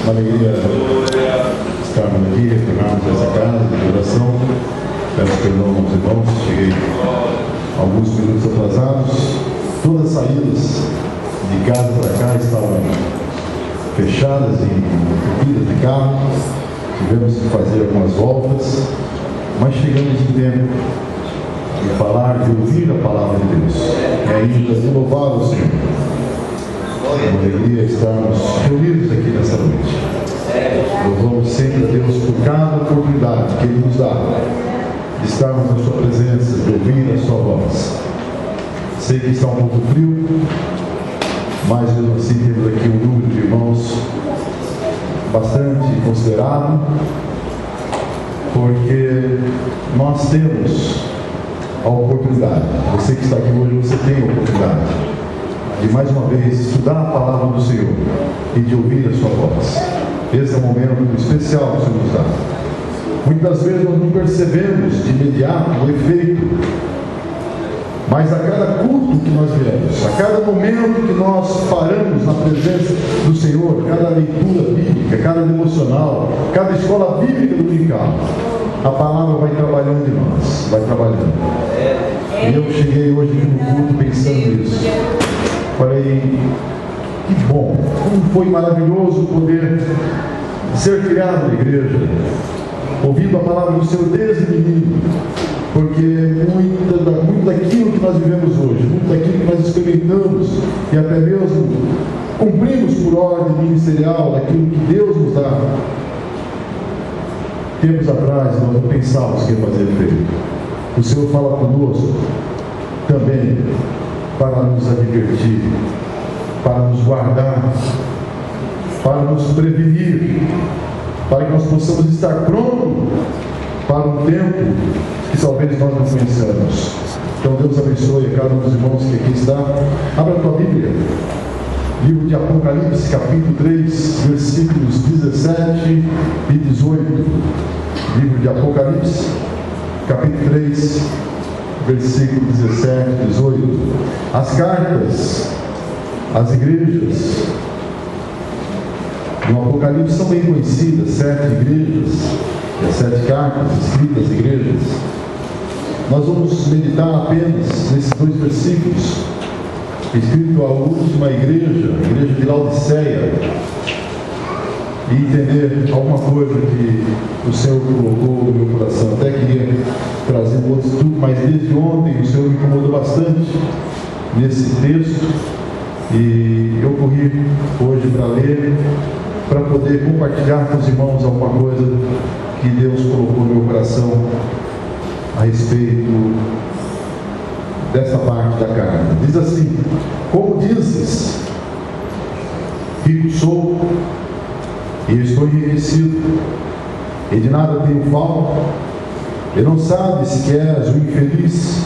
Uma alegria estarmos aqui, retornarmos a essa casa de oração. Peço perdão aos irmãos, cheguei alguns minutos atrasados. Todas as saídas de casa para cá estavam fechadas e entupidas de carro. Tivemos que fazer algumas voltas, mas chegamos em tempo de falar, de ouvir a palavra de Deus e ainda de louvar o Senhor. É uma alegria estarmos reunidos aqui nessa noite. Louvamos sempre a Deus por cada oportunidade que Ele nos dá de estarmos na Sua presença, de ouvir a Sua voz. Sei que está um pouco frio, mas mesmo assim temos aqui um número de irmãos bastante considerável, porque nós temos a oportunidade. Você que está aqui hoje, você tem a oportunidade de mais uma vez estudar a palavra do Senhor e de ouvir a sua voz. Esse é um momento especial que o Senhor nos dá. Muitas vezes nós não percebemos de imediato o efeito, mas a cada culto que nós viemos, a cada momento que nós paramos na presença do Senhor, cada leitura bíblica, cada devocional, cada escola bíblica dominical, a palavra vai trabalhando em nós, vai trabalhando. E eu cheguei hoje aqui no culto pensando nisso. Falei, que bom, como foi maravilhoso poder ser criado na igreja, ouvindo a palavra do Senhor desde menino, porque muito daquilo que nós vivemos hoje, muito daquilo que nós experimentamos e até mesmo cumprimos por ordem ministerial daquilo que Deus nos dá, tempos atrás nós não pensávamos que ia fazer efeito. O Senhor fala conosco também para nos advertir, para nos guardar, para nos prevenir, para que nós possamos estar prontos para um tempo que talvez nós não conheçamos. Então Deus abençoe a cada um dos irmãos que aqui está. Abra a tua Bíblia, livro de Apocalipse, capítulo 3, versículos 17 e 18. Livro de Apocalipse, capítulo 3, versículo 17 e 18. As cartas às igrejas no Apocalipse são bem conhecidas, 7 igrejas, 7 cartas escritas às igrejas. Nós vamos meditar apenas nesses 2 versículos, escrito à última igreja, a igreja de Laodiceia, e entender alguma coisa que o Senhor colocou no meu coração. Até queria trazer um outro estudo, mas desde ontem o Senhor me incomodou bastante nesse texto, e eu corri hoje para ler, para poder compartilhar com os irmãos alguma coisa que Deus colocou no meu coração a respeito dessa parte da carta. Diz assim: como dizes, rico sou e estou enriquecido, e de nada tenho falta, e não sabes que és o infeliz,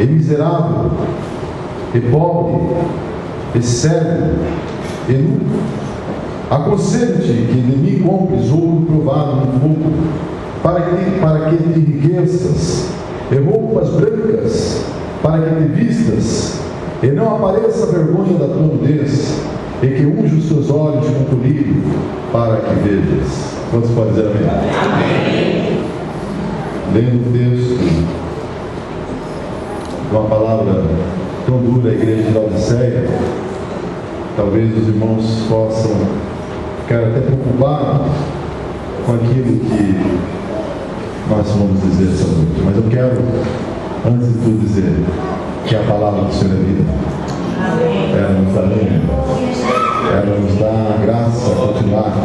e miserável, e pobre, e cego, e nu. Aconselho-te que de mim compres ouro provado no fogo, para que te enriqueças, e roupas brancas, para que te vistas, e não apareça a vergonha da tua nudez, e que unja os teus olhos com colírio, para que vejas. Quantos podem dizer amém? Amém. Lendo o texto, uma palavra tão dura à igreja de Laodiceia, talvez os irmãos possam ficar até preocupados com aquilo que nós vamos dizer essa noite. Mas eu quero, antes de tudo, dizer que a palavra do Senhor é vida. Ela nos dá vida, ela nos dá graça a continuar,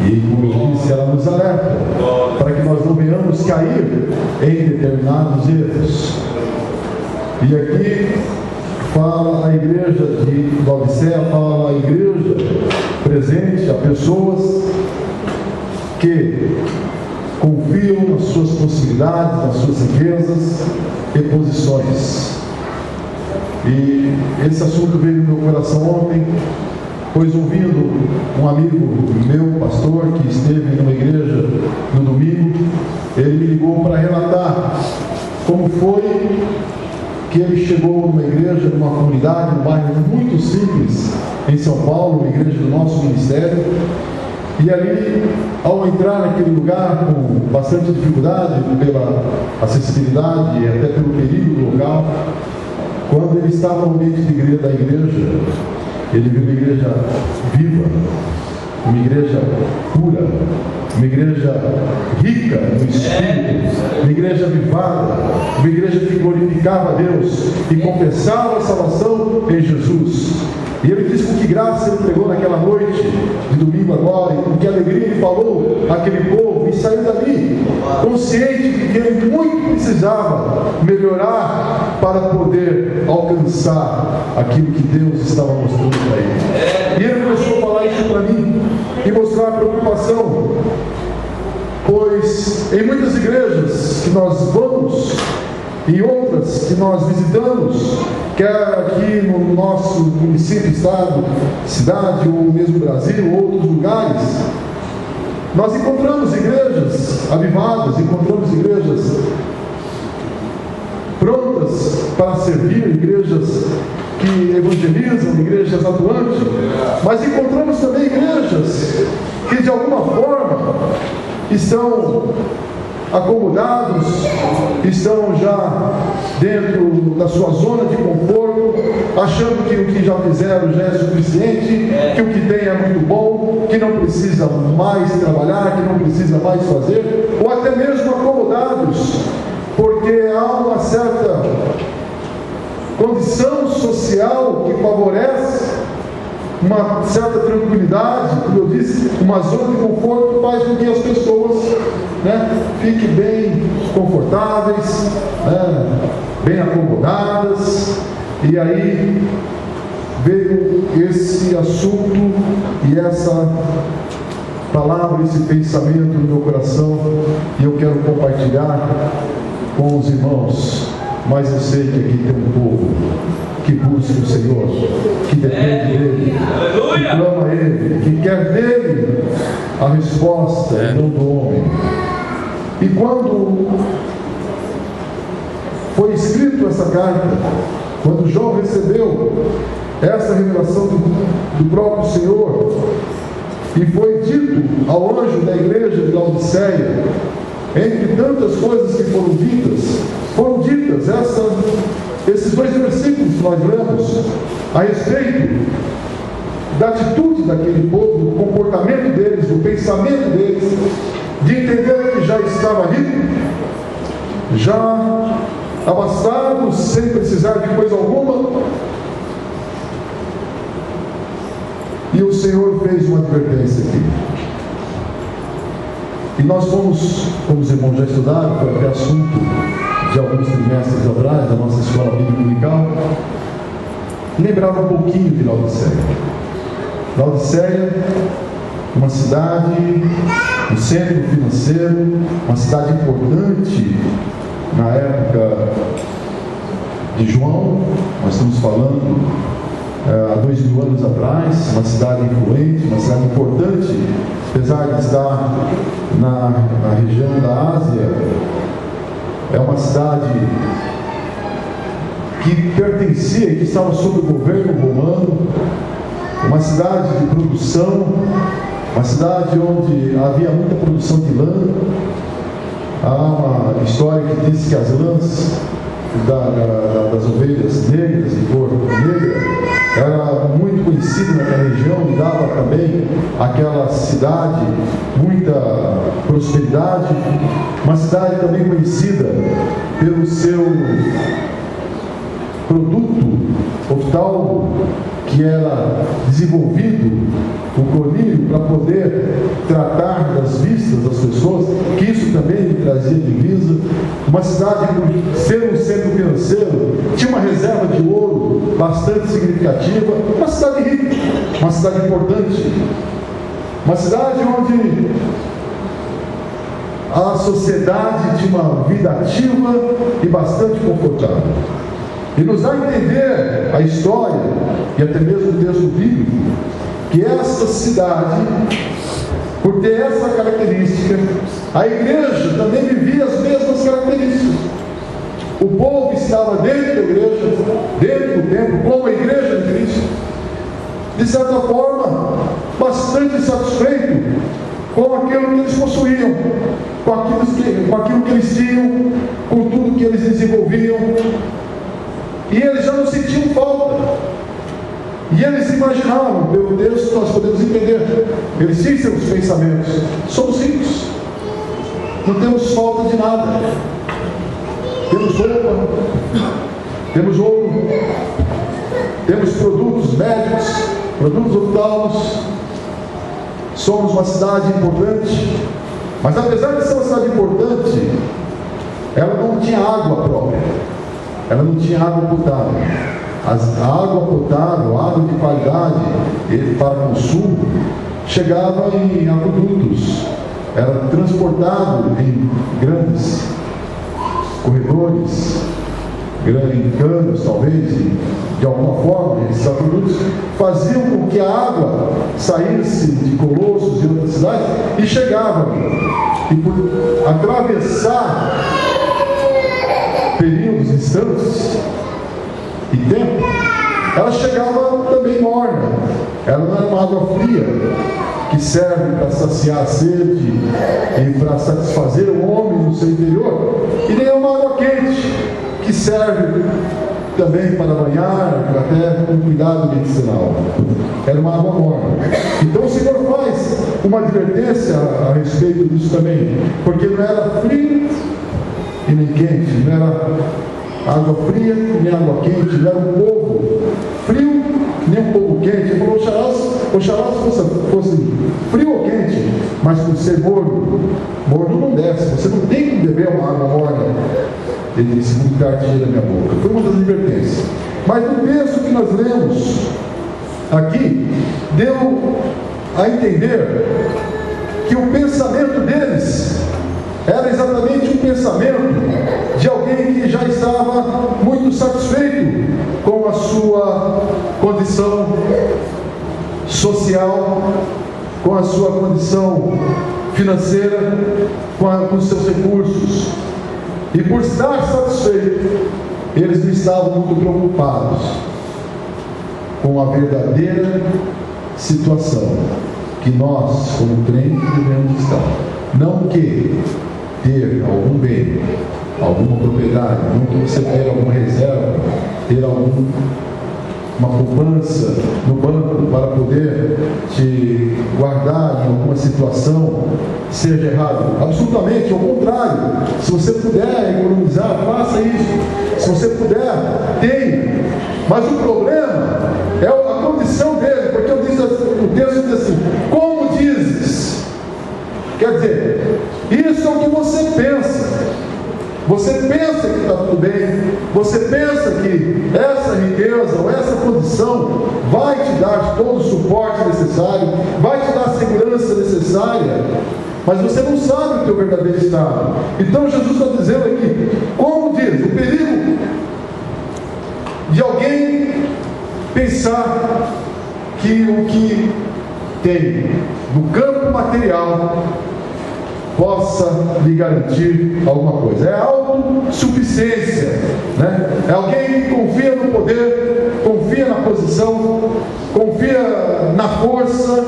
e como eu disse, ela nos alerta para que nós não venhamos cair em determinados erros. E aqui fala a igreja de Laodiceia, fala a igreja presente, a pessoas que confiam nas suas possibilidades, nas suas riquezas e posições. E esse assunto veio no meu coração ontem, pois ouvindo um amigo meu, pastor, que esteve numa igreja no domingo, ele me ligou para relatar como foi que ele chegou numa igreja, numa comunidade, num bairro muito simples em São Paulo, uma igreja do nosso ministério, E ali, ao entrar naquele lugar com bastante dificuldade, pela acessibilidade e até pelo perigo do local, quando ele estava no ambiente da igreja, ele viu uma igreja viva, uma igreja pura, uma igreja rica no Espírito, uma igreja avivada, uma igreja que glorificava a Deus e confessava a salvação em Jesus. E ele disse com que graça ele pegou naquela noite de domingo agora, e com que alegria ele falou àquele povo, e saiu dali consciente de que ele muito precisava melhorar para poder alcançar aquilo que Deus estava mostrando para ele. E ele começou a falar isso para mim e mostrar a preocupação, pois em muitas igrejas que nós vamos, em outras que nós visitamos, quer aqui no nosso município, estado, cidade, ou mesmo Brasil, ou outros lugares, nós encontramos igrejas avivadas, encontramos igrejas prontas para servir, igrejas que evangelizam, igrejas atuantes, mas encontramos também igrejas que de alguma forma estão acomodados, estão já dentro da sua zona de conforto, achando que o que já fizeram já é suficiente, que o que tem é muito bom, que não precisa mais trabalhar, que não precisa mais fazer, ou até mesmo acomodados, porque há uma certa condição social que favorece uma certa tranquilidade, como eu disse, uma zona de conforto faz com que as pessoas fiquem bem confortáveis, bem acomodadas. E aí veio esse assunto e essa palavra, esse pensamento no meu coração, e eu quero compartilhar com os irmãos. Mas eu sei que aqui tem um povo que busca o Senhor, que depende dEle, que clama a Ele, que quer dEle a resposta e não do homem. E quando foi escrito essa carta, quando João recebeu essa revelação do próprio Senhor, e foi dito ao anjo da igreja de Laodiceia, entre tantas coisas que foram ditas esses dois versículos que nós lemos a respeito da atitude daquele povo, do comportamento deles, do pensamento deles, de entender que já estava rico, já abastado, sem precisar de coisa alguma. E o Senhor fez uma advertência aqui. E nós fomos, como os irmãos já estudaram, foi até assunto de alguns trimestres atrás, da nossa escola bíblica dominical, lembrava um pouquinho de Laodiceia. Laodiceia, uma cidade, um centro financeiro, uma cidade importante na época de João. Nós estamos falando há 2000 anos atrás, uma cidade influente, uma cidade importante, apesar de estar na região da Ásia. É uma cidade que pertencia, que estava sob o governo romano, uma cidade de produção, uma cidade onde havia muita produção de lã. Há uma história que diz que as lãs das ovelhas negras e cor negra era muito conhecida naquela região e dava também àquela cidade muita prosperidade. Uma cidade também conhecida pelo seu produto oftalmo, que era desenvolvido, o colírio, para poder tratar das vistas das pessoas, que isso também lhe trazia divisa. Uma cidade, por ser um centro financeiro, tinha uma reserva de ouro bastante significativa. Uma cidade rica, uma cidade importante, uma cidade onde a sociedade tinha uma vida ativa e bastante confortável. E nos dá a entender a história, e até mesmo o texto bíblico, que essa cidade, por ter essa característica, a igreja também vivia as mesmas características. O povo estava dentro da igreja, dentro do templo, como a igreja de Cristo, de certa forma, bastante satisfeito com aquilo que eles possuíam, com aquilo que eles tinham, com tudo que eles desenvolviam, e eles já não sentiam falta. E eles imaginavam, pelo texto nós podemos entender, eles tinham seus pensamentos: somos ricos, não temos falta de nada, temos roupa, temos ouro, temos produtos médicos, produtos oftalmos, somos uma cidade importante. Mas apesar de ser uma cidade importante, ela não tinha água própria, ela não tinha água potável. A água potável, a água de qualidade para consumo, chegava em aquedutos, era transportado em grandes corredores, em canos, talvez, de alguma forma. Esses aquedutos faziam com que a água saísse de Colossos e outras cidades e chegava, e por atravessar períodos distantes e tempo, ela chegava também morna. Ela não era uma água fria que serve para saciar a sede e para satisfazer o homem no seu interior, e nem é uma água quente que serve também para banhar, até com cuidado medicinal. Era uma água morna. Então o Senhor faz uma advertência a respeito disso também, porque não era frio e nem quente, não era água fria nem água quente, não era um povo frio nem um povo quente. Ele falou: oxalá fosse frio ou quente, mas por ser morno não desce, você não tem que beber uma água morna. Ele disse: muito cheio da minha boca. Foi uma das advertências. Mas no texto que nós lemos aqui, deu a entender que o pensamento deles era exatamente um pensamento de alguém que já estava muito satisfeito com a sua condição social, com a sua condição financeira, com os seus recursos. E por estar satisfeito, eles não estavam muito preocupados com a verdadeira situação que nós, como crentes, devemos estar. Não que ter algum bem, alguma propriedade, não que você tenha alguma reserva, ter uma poupança no banco para poder te guardar em alguma situação, seja errado. Absolutamente, ao contrário. Se você puder economizar, faça isso. Se você puder, tenha. Mas o problema é a condição dele, porque o texto diz assim: como dizes? Quer dizer, isso é o que você pensa. Você pensa que está tudo bem, você pensa que essa riqueza ou essa condição vai te dar todo o suporte necessário, vai te dar a segurança necessária, mas você não sabe o teu verdadeiro estado. Então Jesus está dizendo aqui, como diz, o perigo de alguém pensar que o que tem no campo material possa lhe garantir alguma coisa. É autossuficiência, né? É alguém que confia no poder, confia na posição, confia na força,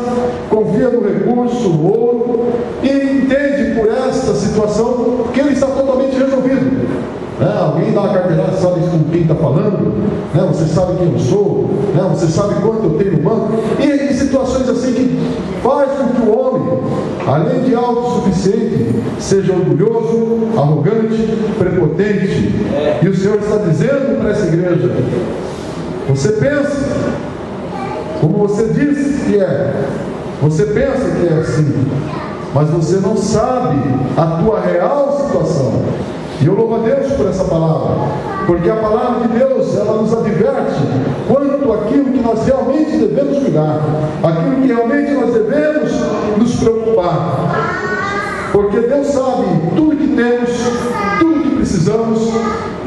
confia no recurso, no ouro, e entende por esta situação que ele está totalmente resolvido. Alguém dá uma carteirada, sabe com quem está falando, né? Você sabe quem eu sou, né? Você sabe quanto eu tenho no banco, e em situações assim que faz com que o homem, além de autossuficiente, seja orgulhoso, arrogante, prepotente. E o Senhor está dizendo para essa igreja: você pensa como você diz que é, você pensa que é assim, mas você não sabe a tua real situação. E eu louvo a Deus por essa palavra, porque a palavra de Deus, ela nos adverte quanto àquilo que nós realmente devemos cuidar, aquilo que realmente nós devemos nos preocupar, porque Deus sabe tudo que temos, tudo que precisamos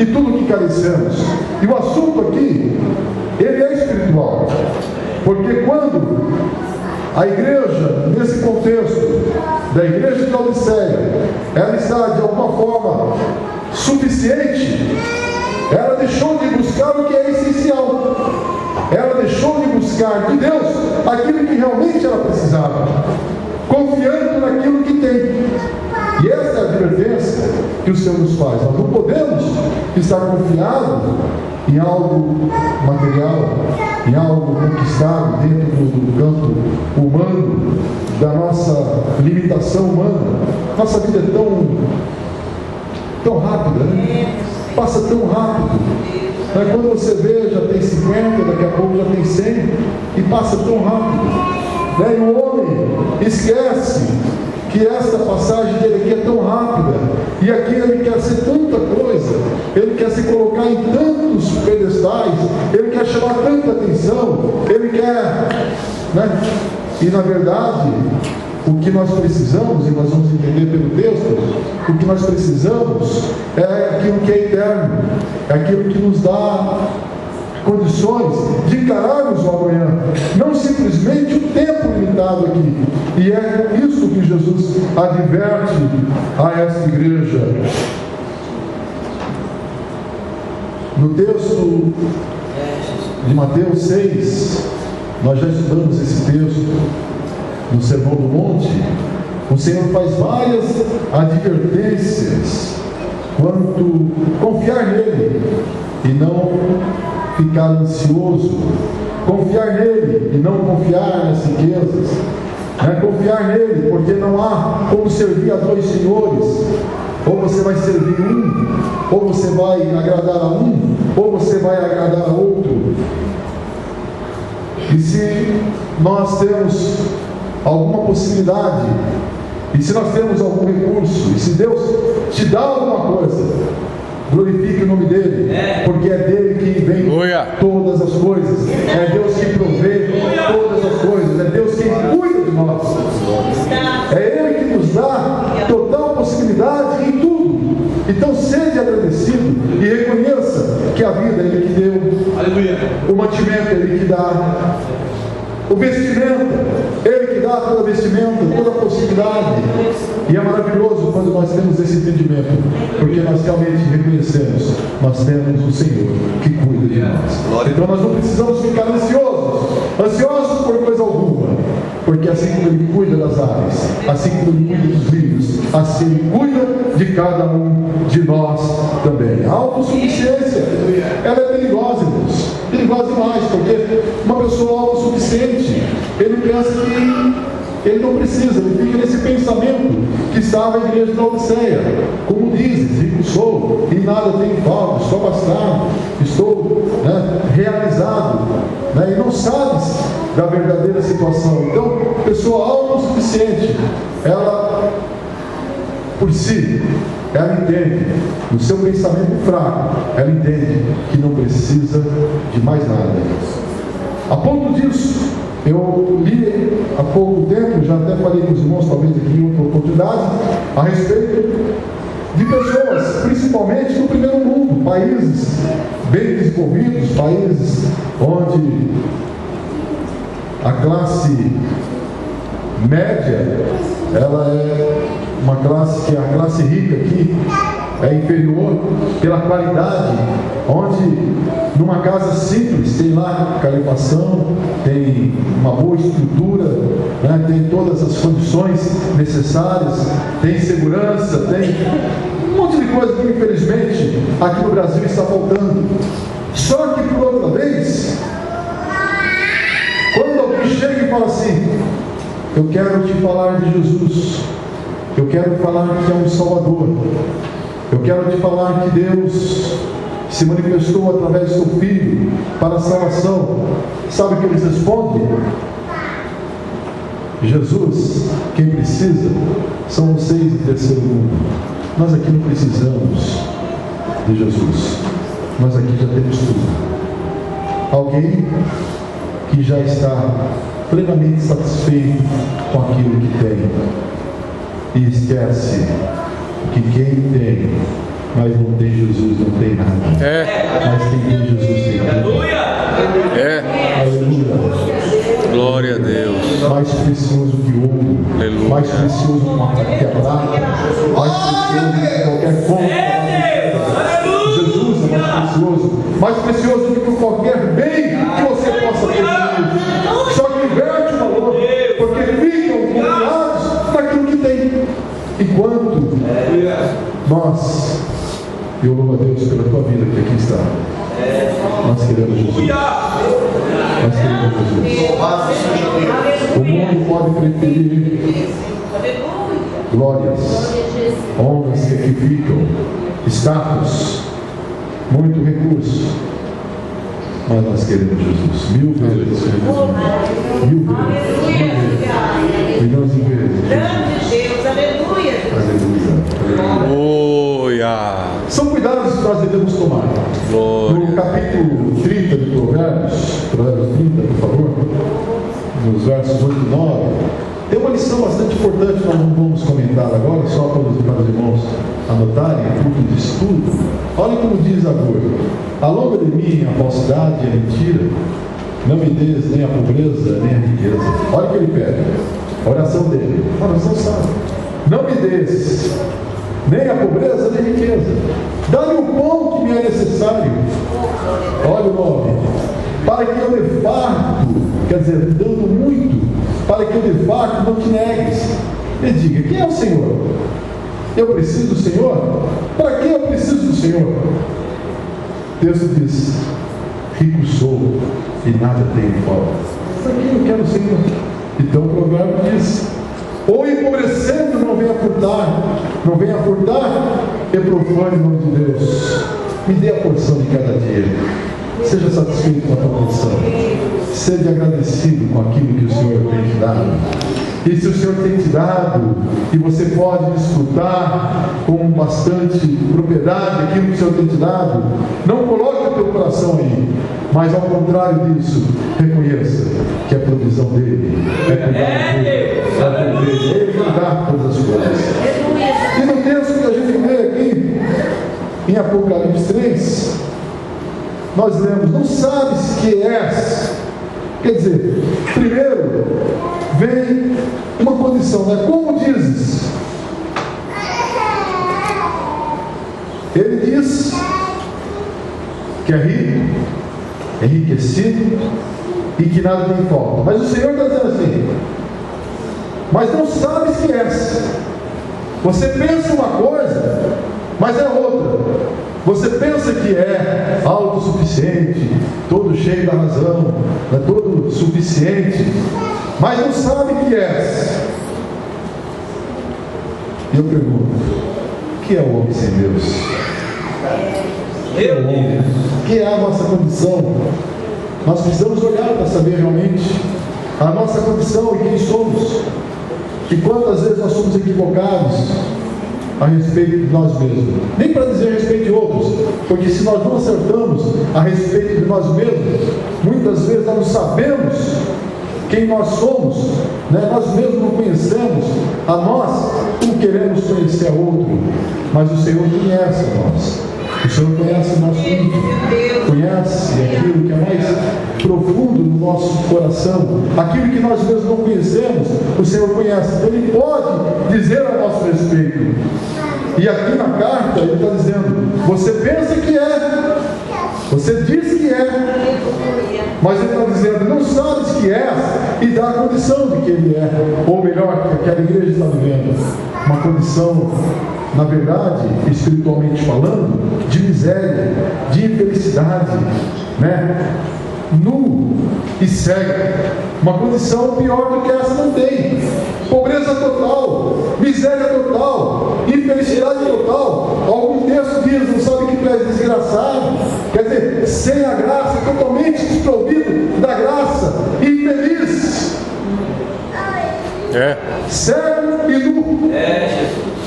e tudo que carecemos. E o assunto aqui, ele é espiritual, porque quando a igreja, nesse contexto da igreja de Laodiceia, ela está de alguma forma suficiente, ela deixou de buscar o que é essencial, ela deixou de buscar de Deus aquilo que realmente ela precisava. confiando naquilo que tem. E essa é a advertência que o Senhor nos faz. Nós não podemos estar confiados em algo material, em algo conquistado dentro do campo humano, da nossa limitação humana. Nossa vida é tão rápida, né? Passa tão rápido. Quando você vê, já tem 50, daqui a pouco já tem 100, e passa tão rápido. E o homem esquece que essa passagem dele aqui é tão rápida, e aqui ele quer ser tanta coisa, ele quer se colocar em tantos pedestais, ele quer chamar tanta atenção, ele quer, né? E na verdade, o que nós precisamos, e nós vamos entender pelo texto, o que nós precisamos é aquilo que é eterno, é aquilo que nos dá condições de encararmos o amanhã, não simplesmente o tempo limitado aqui. E é isso que Jesus adverte a esta igreja. No texto de Mateus 6, nós já estudamos esse texto no Sermão do Monte. O Senhor faz várias advertências quanto confiar nele e não ficar ansioso, confiar nele e não confiar nas riquezas, confiar nele, porque não há como servir a dois senhores. Ou você vai servir um, ou você vai agradar a um, ou você vai agradar a outro. E se nós temos alguma possibilidade, e se nós temos algum recurso, e se Deus te dá alguma coisa, glorifique o nome dele, porque é dele que vem todas as coisas, é Deus que provê todas as coisas, é Deus quem cuida de nós, é Ele que nos dá total possibilidade em tudo. Então seja agradecido e reconheça que a vida é Ele que deu, aleluia, o mantimento é Ele que dá, o vestimento, Ele que dá toda vestimenta, toda possibilidade. E é maravilhoso quando nós temos esse entendimento, porque nós realmente reconhecemos, nós temos um Senhor que cuida de nós. Então nós não precisamos ficar ansiosos por coisa alguma, porque assim como Ele cuida das aves, assim como Ele cuida dos lírios, assim Ele cuida de cada um de nós também. A autossuficiência, ela é perigosa, irmãos, perigosa demais, porque uma pessoa autossuficiente, ele pensa que ele não precisa, ele fica nesse pensamento que estava a igreja da Odisseia. Como dizes, rico sou, e nada tenho falta, estou abastado, estou realizado, e não sabes da verdadeira situação. Então, pessoa autossuficiente, ela, por si, ela entende, no seu pensamento fraco, ela entende que não precisa de mais nada. A ponto disso, eu li há pouco tempo, já até falei com os irmãos, talvez aqui em outra oportunidade, a respeito de pessoas, principalmente no primeiro mundo, países bem desenvolvidos, países onde a classe média, ela é uma classe que a classe rica aqui é inferior pela qualidade, onde numa casa simples tem lá calefação, tem uma boa estrutura, tem todas as condições necessárias, tem segurança, tem um monte de coisa que infelizmente aqui no Brasil está faltando. Só que por outra vez, quando alguém chega e fala assim: eu quero te falar de Jesus, eu quero falar que é um Salvador, eu quero te falar que Deus se manifestou através do seu Filho para a salvação, sabe o que eles respondem? Jesus, quem precisa são vocês do terceiro mundo. Nós aqui não precisamos de Jesus, nós aqui já temos tudo. Alguém que já está plenamente satisfeito com aquilo que tem e esquece que quem tem, mas não tem Jesus, não tem nada. Mas quem tem Jesus tem nada. Aleluia. Glória a Deus. Mais precioso que ouro, aleluia, mais precioso que uma prata, mais precioso que qualquer compra. Jesus é mais precioso, mais precioso do que qualquer bem que você possa ter. Só que inverte o valor, porque ficam confiados E eu louvo a Deus pela tua vida que aqui está. Nós queremos Jesus. Nós queremos Jesus. O mundo pode preferir glórias, honras que aqui ficam, status, muito recurso. Mas nós queremos Jesus. 1000 vezes. 1000 vezes. Milhões de vezes. Deus, aleluia. Aleluia. São cuidados que nós devemos tomar. No capítulo 30 de Provérbios 30, por favor, nos versos 8 e 9, tem uma lição bastante importante, nós não vamos comentar agora, só para os irmãos anotarem, fruto de estudo. Olha como diz a Bíblia: alonga de mim a falsidade e a mentira, não me des nem a pobreza nem a riqueza. Olha o que ele pede, a oração dele, a oração sabe: não me des nem a pobreza nem a riqueza, dá-me o pão que me é necessário. Olha o nome: para que eu de farto, quer dizer, dando muito, para que eu de farto não te negues. E diga: quem é o Senhor? Eu preciso do Senhor? Para que eu preciso do Senhor? O texto diz: rico sou e nada tenho em falta. Para que eu quero o Senhor? Então o provérbio diz: ou empobrecendo não venha furtar, e profane o nome de Deus. Me dê a porção de cada dia. Seja satisfeito com a tua porção. Seja agradecido com aquilo que o Senhor tem te dado. E se o Senhor tem te dado, e você pode desfrutar com bastante propriedade aquilo que o Senhor tem te dado, não coloque o teu coração aí, mas ao contrário disso, reconheça que é provisão dele, é cuidado dele, ele dá todas as coisas. E no texto que a gente vê aqui, em Apocalipse 3, nós lemos: não sabes que és. Quer dizer, primeiro vem uma condição, né? Como dizes? Ele diz que é rico, enriquecido e que nada tem falta. Mas o Senhor está dizendo assim: mas não sabes que és. Você pensa uma coisa, mas é outra. Você pensa que é autossuficiente, todo cheio da razão, é todo suficiente, mas não sabe que és. E eu pergunto: o que é o homem sem Deus? O que é o homem? O que é a nossa condição? Nós precisamos olhar para saber realmente a nossa condição e quem somos. E quantas vezes nós somos equivocados a respeito de nós mesmos, nem para dizer a respeito de outros, porque se nós não acertamos a respeito de nós mesmos, muitas vezes nós não sabemos quem nós somos, né? Nós mesmos não conhecemos a nós, como queremos conhecer a outro, mas o Senhor conhece a nós. O Senhor conhece o nosso íntimo, conhece aquilo que é mais profundo no nosso coração, aquilo que nós mesmos não conhecemos, o Senhor conhece. Ele pode dizer a nosso respeito. E aqui na carta ele está dizendo: você pensa que é, você diz que é, mas ele está dizendo: não sabes que és, e dá a condição de que ele é, ou melhor, que aquela igreja está vivendo, uma condição, na verdade, espiritualmente falando, de miséria, de infelicidade, né? Nu e cego. Uma condição pior do que essa não tem. Pobreza total, miséria total, infelicidade total. Algum texto diz: não sabe que tu és desgraçado. Quer dizer, sem a graça, totalmente desprovido da graça, infeliz, cego e nu.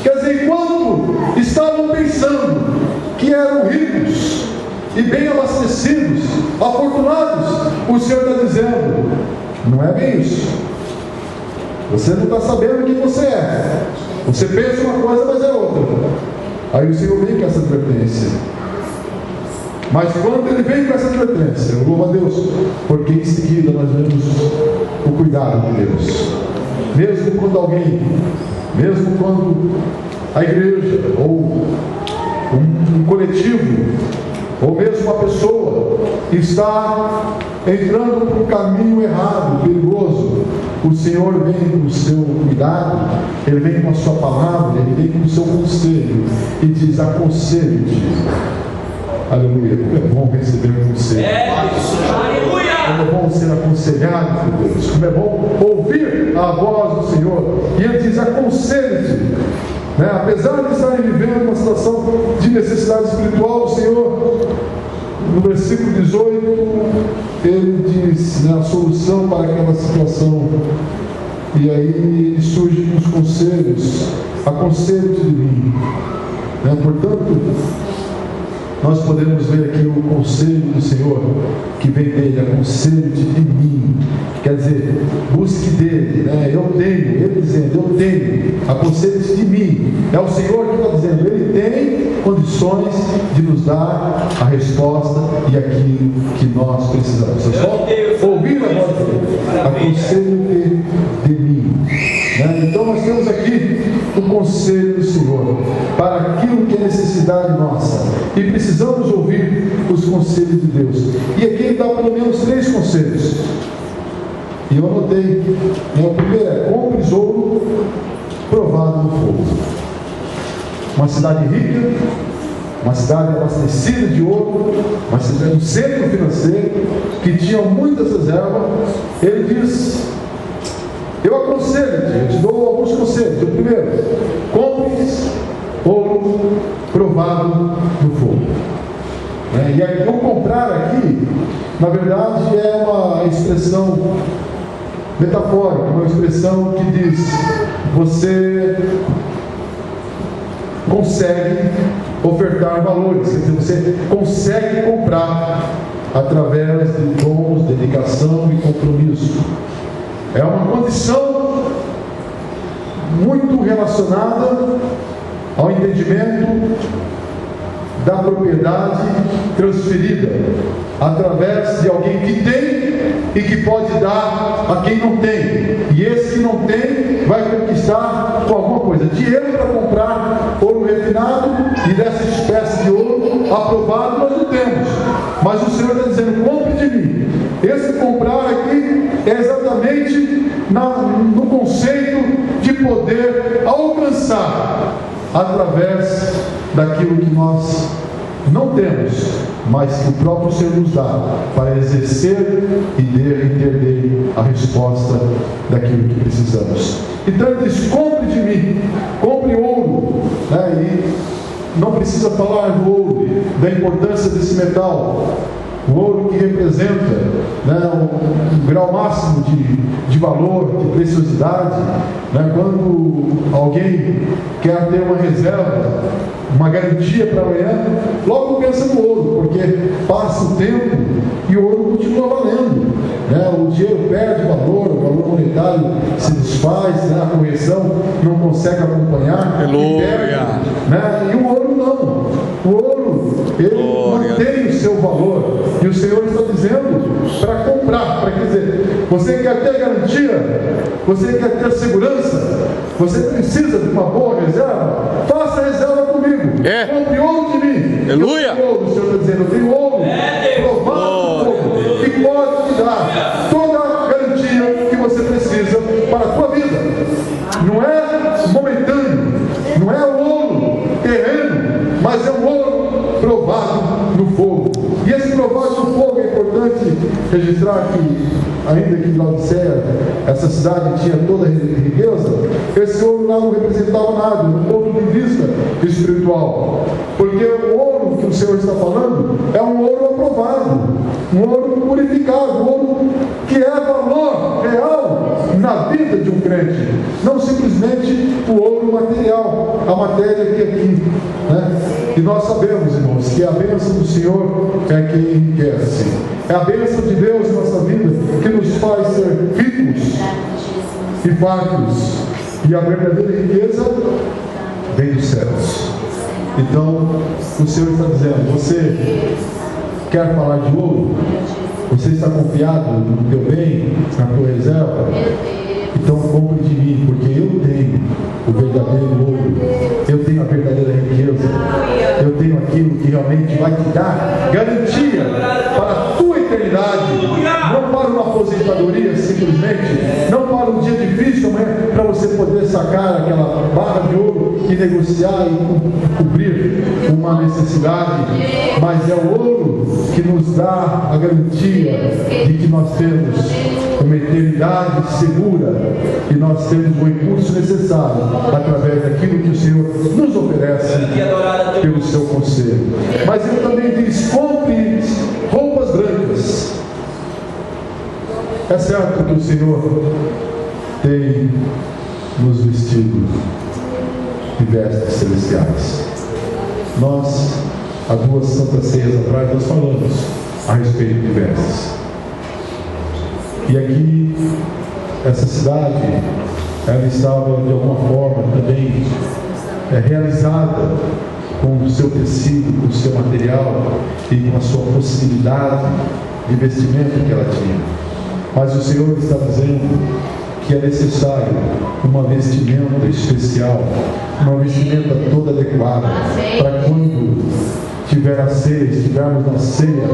Quer dizer, enquanto estavam pensando que eram ricos e bem abastecidos, afortunados, o Senhor está dizendo: não é bem isso. Você não está sabendo quem você é. Você pensa uma coisa, mas é outra. Aí o Senhor vem com essa advertência. Mas quando ele vem com essa advertência, eu louvo a Deus, porque em seguida nós vemos o cuidado de Deus. Mesmo quando alguém, mesmo quando a igreja, ou um coletivo, ou mesmo uma pessoa está entrando por um caminho errado, perigoso, o Senhor vem com o seu cuidado, Ele vem com a sua palavra, Ele vem com o seu conselho e diz: aconselho-te. Aleluia. Como é bom receber um conselho. Aleluia. Como é bom ser aconselhado por Deus. Como é bom ouvir a voz do Senhor. E Ele diz: aconselho-te. Apesar de estarem vivendo uma situação de necessidade espiritual, o Senhor, no versículo 18, Ele diz a solução para aquela situação. E aí surgem os conselhos: aconselho-te de mim. Portanto, nós podemos ver aqui o conselho do Senhor que vem dele: aconselho-te de mim. Quer dizer, busque dele. Eu tenho, ele dizendo: eu tenho, aconselho-te de mim. É o Senhor que está dizendo: ele tem condições de nos dar a resposta e aquilo que nós precisamos. É só ouvir a voz dele: aconselho-te de mim. Então nós temos aqui o conselho do Senhor para aquilo que é necessidade nossa, e precisamos ouvir os conselhos de Deus. E aqui ele dá pelo menos 3 conselhos, e eu anotei. O primeiro é: compres ouro provado no fogo. Uma cidade rica, uma cidade abastecida de ouro, uma cidade, um centro financeiro que tinha muitas reservas. Ele diz: eu aconselho-te, eu te dou alguns conselhos. O primeiro: compres ouro provado no fogo. E aí, o comprar aqui, na verdade, é uma expressão metafórica, uma expressão que diz: você consegue ofertar valores, quer dizer, você consegue comprar através de dons, dedicação e compromisso. É uma condição muito relacionada ao entendimento da propriedade transferida através de alguém que tem e que pode dar a quem não tem. E esse que não tem vai conquistar com alguma coisa. Dinheiro para comprar ouro refinado, e dessa espécie de ouro aprovado nós não temos. Mas o Senhor está dizendo: compre de mim. Esse comprar aqui é exatamente no conceito de poder alcançar através daquilo que nós não temos, mas que o próprio Senhor nos dá, para exercer e ter dele a resposta daquilo que precisamos. Então ele diz: compre de mim, compre ouro. E não precisa falar do ouro, da importância desse metal. O ouro que representa um grau máximo de valor, de preciosidade. Quando alguém quer ter uma reserva, uma garantia para amanhã, logo pensa no ouro, porque passa o tempo e o ouro continua valendo. O dinheiro perde valor, o valor monetário se desfaz, a correção não consegue acompanhar. E o ouro não. O ouro, ele mantém o seu valor. E o Senhor está dizendo para comprar, para dizer: você quer ter garantia, você quer ter segurança, você precisa de uma boa reserva, faça reserva comigo. Compre ouro de mim. Aleluia. O Senhor está dizendo: eu tenho ouro provado que pode te dar toda a garantia que você precisa para a tua vida. Não é momentâneo, não é o ouro terreno, mas é um ouro provado no fogo. E esse provado no fogo, é importante registrar que, ainda que em Laodiceia, essa cidade tinha toda a riqueza, esse ouro lá não representava nada, do ponto de vista espiritual. Porque o ouro que o Senhor está falando é um ouro aprovado, um ouro purificado, um ouro que é valor real na vida de um crente, não simplesmente o ouro material, a matéria que aqui. E nós sabemos, irmãos, que a bênção do Senhor é quem enriquece. É a bênção de Deus em nossa vida que nos faz ser ricos e fartos. E a verdadeira riqueza vem dos céus. Então, o Senhor está dizendo: você quer falar de ouro? Você está confiado no teu bem, na tua reserva? Então compre de mim, porque eu tenho o verdadeiro ouro, eu tenho a verdadeira riqueza, eu tenho aquilo que realmente vai te dar garantia para a tua eternidade, não para uma aposentadoria. aleluia, simplesmente, não para um dia difícil, mas para você poder sacar aquela barra de ouro e negociar e cobrir uma necessidade, mas é o ouro que nos dá a garantia de que nós temos uma eternidade segura e nós temos o recurso necessário através daquilo que o Senhor nos oferece pelo seu conselho. Mas ele também diz: compre roupas brancas. É certo que o Senhor tem nos vestido de vestes celestiais. Nós, há 2 santas ceias atrás, nós falamos a respeito de vestes. E aqui, essa cidade, ela estava de alguma forma também realizada com o seu tecido, com o seu material e com a sua possibilidade de vestimento que ela tinha. Mas o Senhor está dizendo que é necessário uma vestimenta especial, uma vestimenta toda adequada, para quando tiver a ceia, estivermos na ceia,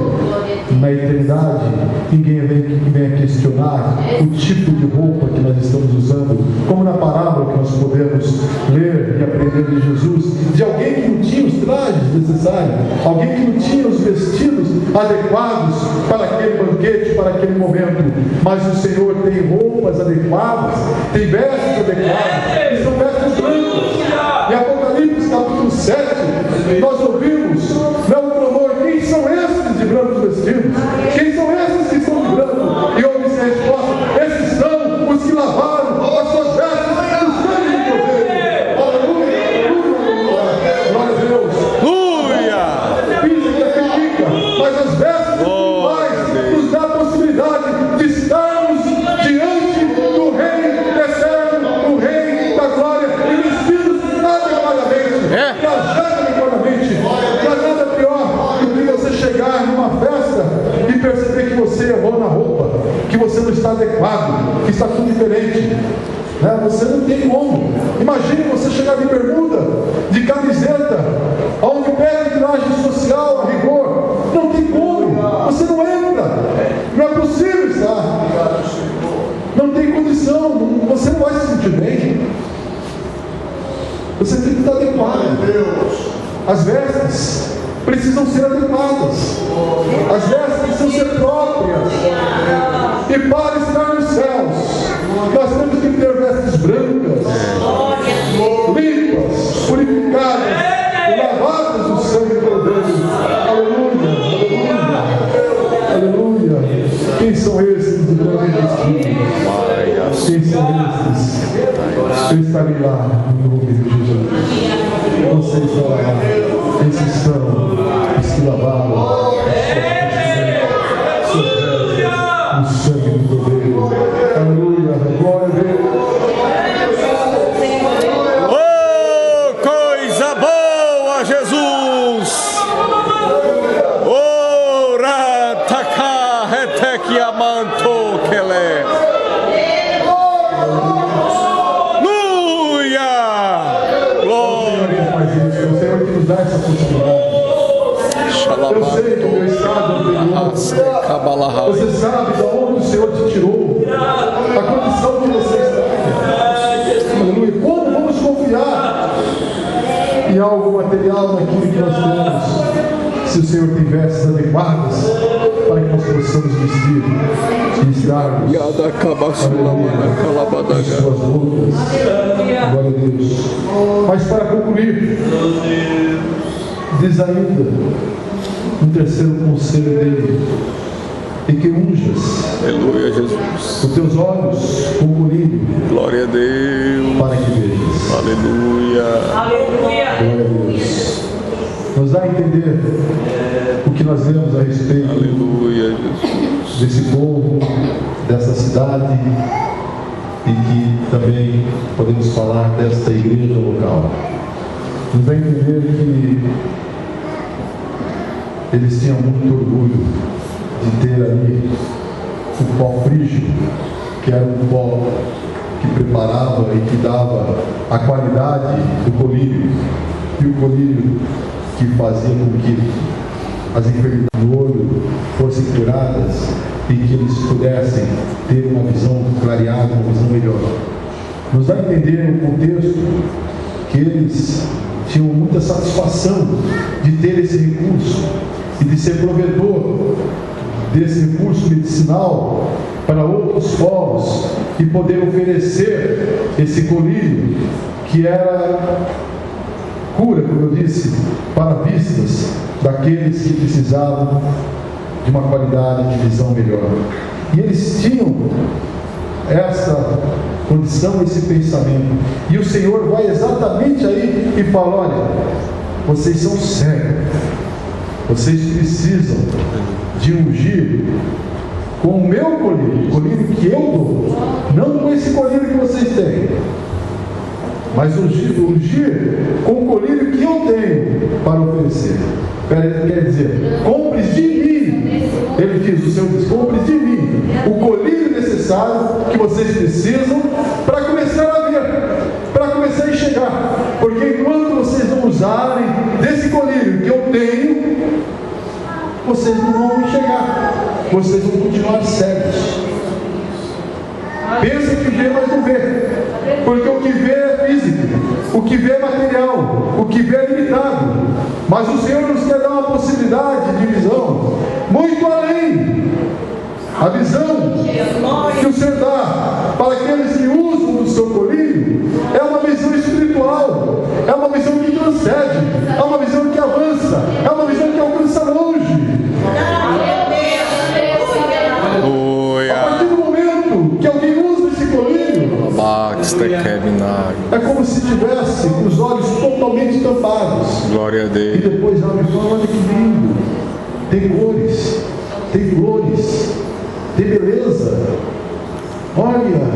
na eternidade, ninguém venha questionar o tipo de roupa que nós estamos usando, como na parábola que nós podemos ler e aprender de Jesus, de alguém que não tinha os trajes necessários, alguém que não tinha os vestidos adequados para aquele banquete, para aquele momento, mas o Senhor tem roupas adequadas, tem vestes adequadas, que são vestes brancas. Em Apocalipse capítulo 7, nós ouvimos, não, o clamor: quem são esses de brancos vestidos? Quem são esses que estão de branco? E ouve-se a resposta: esses são os que lavaram as suas vestes no sangue do Cordeiro. Aleluia, aleluia, glória a Deus. Aleluia! Física critica, mas as vestes espirituais nos dá a possibilidade de estarmos diante do Rei eterno, do Rei da glória, e vestidos adequadamente, trajando adequadamente. Não há nada pior do que você chegar numa festa e perceber que você errou na roupa, que você não está adequado, que está tudo diferente. Você não tem como. Imagine você chegar de bermuda, de camiseta, onde pede traje social a rigor. Não tem como. Você não entra. Não é possível estar. Não tem condição. Você não vai se sentir bem. Você tem que estar adequado. As vestes precisam ser adequadas. As vestes precisam ser próprias. E para estar nos céus, nós temos que ter vestes brancas, limpas, purificadas e lavadas no sangue do Cordeiro. Aleluia, aleluia, aleluia. Quem são esses de branco vestidos? Quem são esses? Eu estarei lá no nome de Jesus. Você estará lá. Esses são os que lavaram o sangue do Cordeiro. Aleluia, glória a Deus. Oh, coisa boa, Jesus! Oh, rataka reteki amanto kele. Aleluia! Glória! O Senhor que nos dá essa possibilidade. Eu sei que o meu estado anterior, você sabe de onde o Senhor te tirou, a condição que você está. Aleluia. Como vamos confiar em algo material naquilo que nós temos, se o Senhor tem vestes adequadas para que nós possamos vestir e estarmos em suas lutas? Glória a Deus. Mas para concluir, diz ainda um terceiro conselho dele: e que unjas, aleluia, Jesus, os teus olhos com colírio, glória a Deus, para que vejas. Aleluia, aleluia, glória a Deus. Nos dá a entender o que nós lemos a respeito, aleluia, Jesus, desse povo, dessa cidade, e que também podemos falar desta igreja local. Nos dá a entender que eles tinham muito orgulho de ter ali o pó frígido, que era um pó que preparava e que dava a qualidade do colírio, e o colírio que fazia com que as enfermidades do olho fossem curadas e que eles pudessem ter uma visão clareada, uma visão melhor. Nos dá a entender no contexto que eles tinham muita satisfação de ter esse recurso e de ser provedor desse recurso medicinal para outros povos e poder oferecer esse colírio que era cura, como eu disse, para vistas daqueles que precisavam de uma qualidade de visão melhor. E eles tinham essa condição, esse pensamento. E o Senhor vai exatamente aí e fala: olha, vocês são cegos, vocês precisam de ungir com o meu colírio, o colírio que eu dou, não com esse colírio que vocês têm, mas ungir com o colírio que eu tenho para oferecer. Quer dizer, compre de mim, ele diz, o Senhor diz, compre de mim o colírio necessário que vocês precisam para começar a ver, para começar a enxergar, porque enquanto vocês não usarem desse colírio que eu tenho, vocês não vão enxergar, vocês vão continuar cegos. Pensa que vê, mas não vê, porque o que vê é físico, o que vê é material, o que vê é limitado, mas o Senhor nos quer dar uma possibilidade de visão muito além. A visão que o Senhor dá para aqueles que usam do seu colírio é uma visão espiritual, é uma visão que transcende, é uma visão que avança, é uma visão que alcança longe. A partir do momento que alguém usa esse colírio, é como se tivesse os olhos totalmente tampados. Glória a Deus. E depois abre e fala: olha que lindo, tem cores, tem flores, tem beleza. Olha,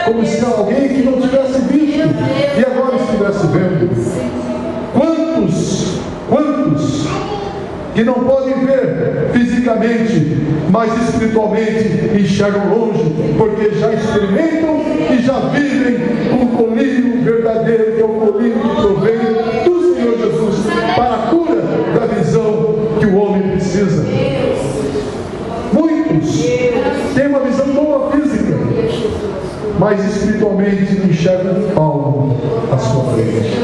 como se alguém que não tivesse visto e agora estivesse vendo. Quantos que não podem ver fisicamente, mas espiritualmente enxergam longe, porque já experimentam e já vivem com o colírio verdadeiro, que é o colírio que provém do Senhor Jesus para a cura da visão que o homem precisa. Muitos têm uma visão boa física, mas espiritualmente não enxergam um palmo à sua frente.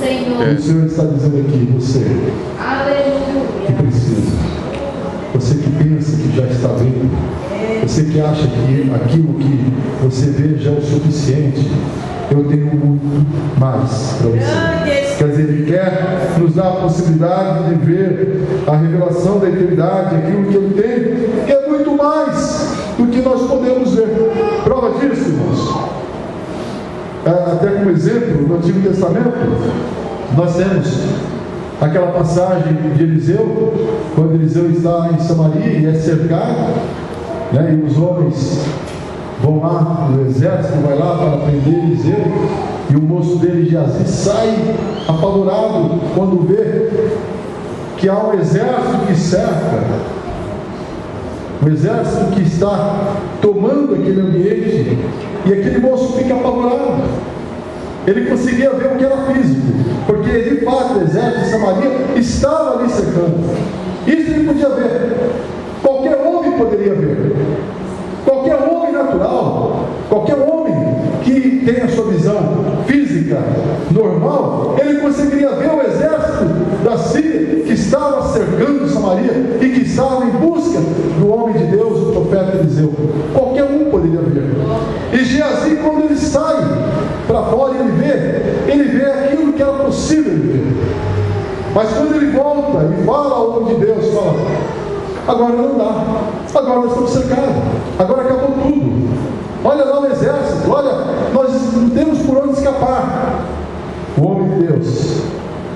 E o Senhor está dizendo aqui: você que precisa, você que pensa que já está vendo, você que acha que aquilo que você vê já é o suficiente, eu tenho muito mais para você. Quer dizer, Ele quer nos dar a possibilidade de ver a revelação da eternidade, aquilo que Ele tem, que é muito mais do que nós podemos ver. Prova disso, irmãos. Até como exemplo, no Antigo Testamento, nós temos aquela passagem de Eliseu, quando Eliseu está em Samaria e é cercado, né, e os homens vão lá, o exército vai lá para prender Eliseu, e o moço dele, Geazi, sai apavorado quando vê que há um exército que cerca, um exército que está tomando aquele ambiente, e aquele moço fica apavorado. Ele conseguia ver o que era físico, porque de fato o exército de Samaria estava ali cercando. Isso ele podia ver, qualquer homem poderia ver, qualquer homem natural, qualquer homem que tenha sua visão física normal, ele conseguiria ver o exército da Síria que estava cercando Samaria e que estava em busca do homem de Deus, o profeta Eliseu. Qualquer um poderia ver. E Geazi, quando ele sai para fora, ele vê aquilo que era possível ele ver. Mas quando ele volta e fala ao homem de Deus, fala: agora não dá, agora nós estamos cercados, agora acabou tudo, olha lá o exército, olha, nós não temos por onde escapar. O homem de Deus,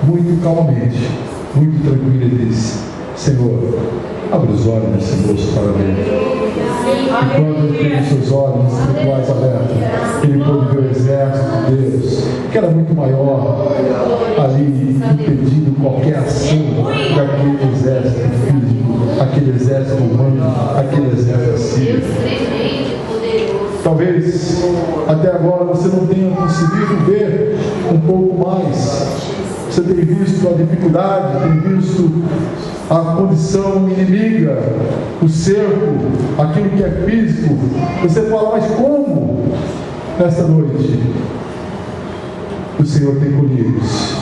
muito calmamente, muito tranquilo, ele disse: Senhor, abre os olhos desse moço para ver. E quando ele teve seus olhos espirituais abertos, ele pôde ver o exército de Deus, que era muito maior, ali impedindo qualquer ação daquele exército físico, aquele exército humano, aquele exército assírio. Talvez até agora você não tenha conseguido ver um pouco mais. Você tem visto a dificuldade, tem visto a condição inimiga, o cerco, aquilo que é físico. Você fala, mas como? Nesta noite, o Senhor tem colhidos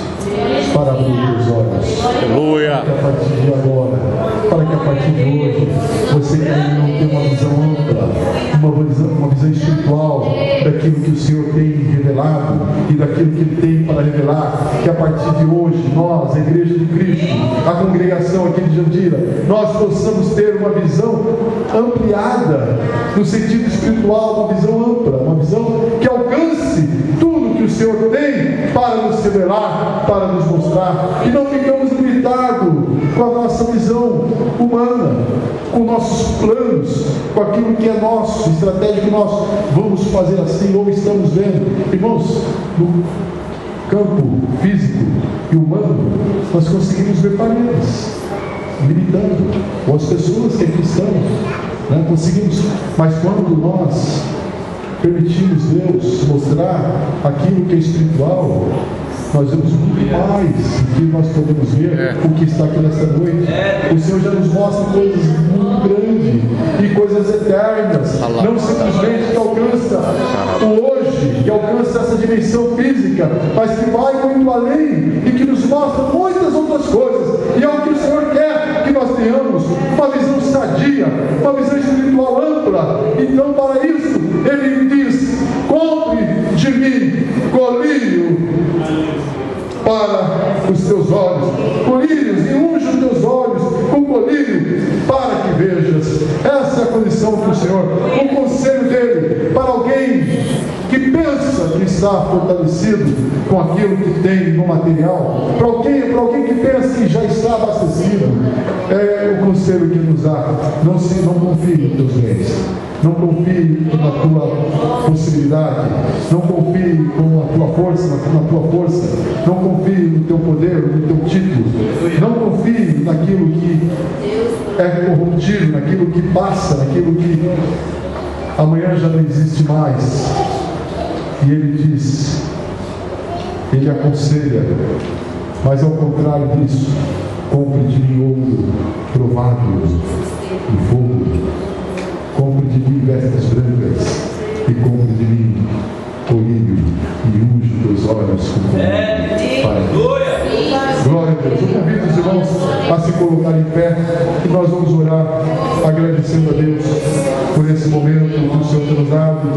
para abrir os olhos. Aleluia. Para que a partir de agora, para que a partir de hoje, você ainda não tenha uma visão ampla, uma visão espiritual daquilo que o Senhor tem revelado e daquilo que Ele tem para revelar. Que a partir de hoje, nós, a Igreja de Cristo, a congregação aqui de Jandira, nós possamos ter uma visão ampliada no sentido espiritual, uma visão ampla, uma visão que alcance tudo que o Senhor tem para nos revelar, para nos mostrar, e não ficamos limitados com a nossa visão humana, com nossos planos, com aquilo que é nosso, estratégico nosso. Vamos fazer assim, ou estamos vendo, irmãos, no campo físico e humano, nós conseguimos ver paredes, limitando, ou as pessoas que aqui estão, né, conseguimos, mas quando nós permitimos Deus mostrar aquilo que é espiritual, nós vemos muito mais do que nós podemos ver o que está aqui nesta noite. O Senhor já nos mostra coisas muito grandes e coisas eternas, não simplesmente que alcança o hoje, que alcança essa dimensão física, mas que vai muito além e que nos mostra muitas outras coisas. E é o que o Senhor quer que nós tenhamos, uma visão sadia, uma visão espiritual ampla. Então, para isso, Ele diz: compre de mim colírio para os teus olhos, colírios, e unge os teus olhos com colírio, para que vejas. Essa é a condição do Senhor, o conselho dele para alguém que pensa que está fortalecido com aquilo que tem no material, para alguém que pensa que já está abastecido. É o conselho que nos dá: não confie nos teus bens, não confie na tua possibilidade, não confie com a tua força, na tua força, não confie no teu poder, no teu título, não confie naquilo que é corruptível, naquilo que passa, naquilo que amanhã já não existe mais. E ele diz, ele aconselha, mas ao contrário disso, compre de mim ouro provado em fogo, compre de mim vestes brancas e compre de mim colírio e unge teus olhos com colírio. Glória a Deus. Eu convido os irmãos a se colocar em pé e nós vamos orar agradecendo a Deus por esse momento que o Senhor tem nos dado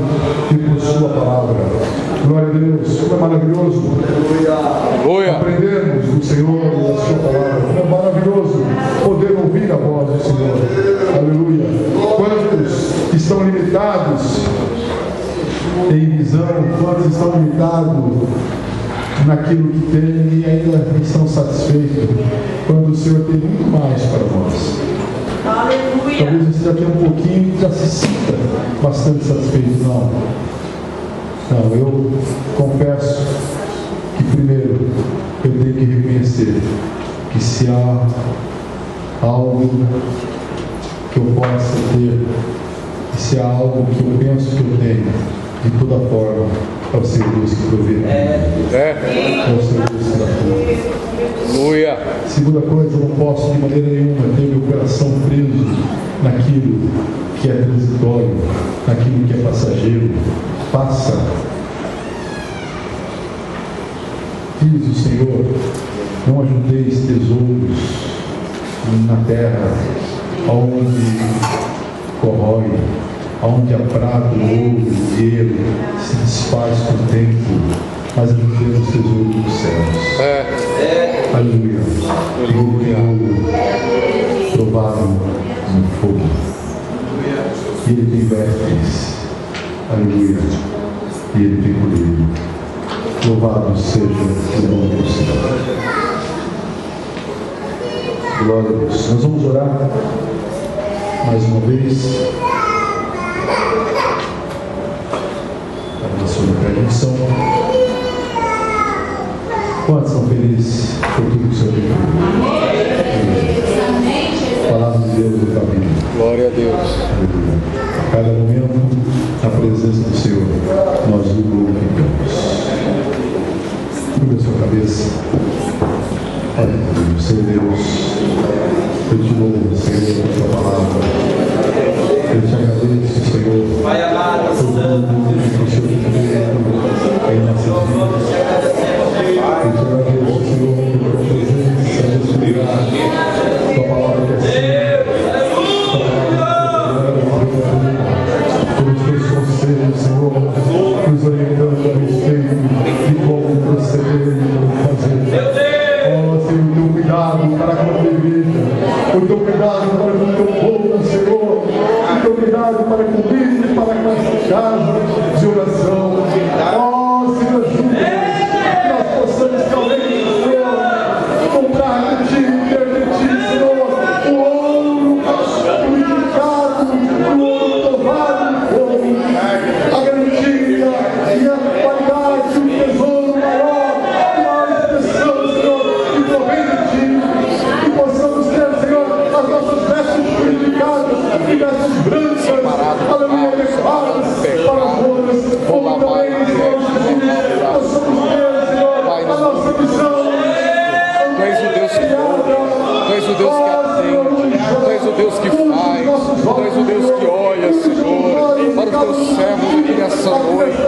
e por sua palavra. Glória a Deus. Como é maravilhoso aprendermos do Senhor e da sua palavra. Como é maravilhoso poder ouvir a voz do Senhor. Aleluia. Quantos estão limitados em visão, quantos estão limitados naquilo que tem e ainda estão satisfeitos, quando o Senhor tem muito mais para nós. Aleluia. Talvez você já tenha um pouquinho e já se sinta bastante satisfeito. Não, eu confesso que primeiro eu tenho que reconhecer que se há algo que eu possa ter, e se há algo que eu penso que eu tenho, de toda forma, é o Senhor Deus que provê. É o Senhor Deus que dá tudo. Aleluia. Segunda coisa, eu não posso de maneira nenhuma ter meu coração preso naquilo que é transitório, naquilo que é passageiro. Passa. Diz o Senhor: não ajunteis tesouros na terra, onde corrói, onde a prata, o ouro, o dinheiro se desfaz com o tempo, mas ajuntemos tesouros dos céus. Aleluia. Aleluia. Ouro provado no fogo. E ele tem vestes. Aleluia. E ele tem colírio. Louvado seja o nome do Senhor. Glória a Deus. Nós vamos orar mais uma vez. Na sua predição. Quantos são felizes por tudo que o Senhor tem feito? Palavra de Deus do caminho. Glória a Deus. A cada momento, na presença do Senhor, nós o glorificamos. Curva a sua cabeça. Olha, Senhor Deus, eu te louvo, Senhor, pela tua palavra. Eu te agradeço, Senhor, por tudo que o Senhor tem feito em nossas vidas. Eu te agradeço, Senhor, pela tua presença nesse lugar. Tua palavra que é sim. Pelos teus conselhos, Senhor, nos orientando a respeito de como proceder e como fazer. Oh, Senhor, o teu cuidado para com a tua igreja, o teu cuidado para com o teu povo, Senhor, o teu cuidado para com o vídeo, para com essa casa de oração. Oh, Senhor, ajuda-nos que nós possamos realmente, Senhor, comprar de ti, ter de ti, Senhor, o ouro purificado, o ouro tovado de fogo, a garantia e a qualidade, o tesouro maior que nós precisamos, Senhor, que provém de ti, que possamos ter, Senhor, as nossas vestes purificadas e vestes brancas, aleluia, adequadas para as bodas, como também, Senhor Jesus, possamos ter, Senhor, a nossa missão. Tu és o Deus que ouve, Tu és o Deus que atende, Tu és o Deus que faz, Tu és o Deus que olha, Senhor, para os teus servos aqui nessa noite,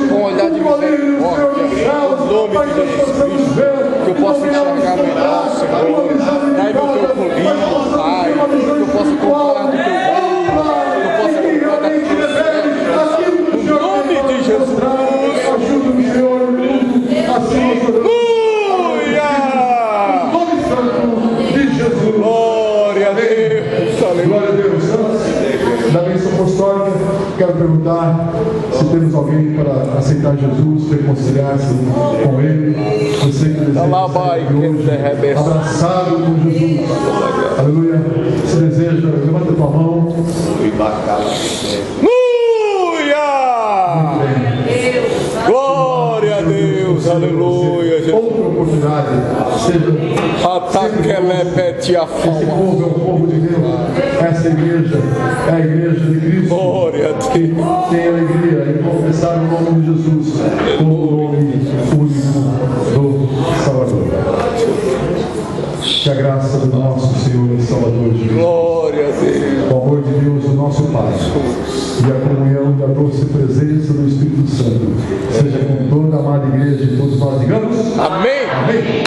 com um olhar de misericórdia, no nome de Jesus Cristo, que eu possa enxergar melhor, Senhor, dai-me o teu colírio, Pai, que eu possa comprar do teu reino, que eu possa comprar da tua serva, no nome de Jesus. Ajuda-me, Senhor, assim de Jesus. Glória a Deus, aleluia. Glória a Deus. Da bênção apostólica, quero perguntar se temos alguém para aceitar Jesus, reconciliar-se com Ele. Você que deseja ser hoje abraçado com Jesus. Aleluia. Se deseja, levanta a tua mão. Glória a Deus, aleluia. Outra oportunidade, seja esse povo é o povo de Deus, essa igreja é a igreja de Cristo. Glória a Deus. Tem alegria em confessar o nome de Jesus como o nome único do Salvador. Que a graça do nosso Senhor e Salvador Jesus, Glória a Deus, o amor de Deus, o nosso Pai, e a comunhão da doce presença do Espírito Santo seja com toda a amada igreja e todos nós digamos amém. Amém.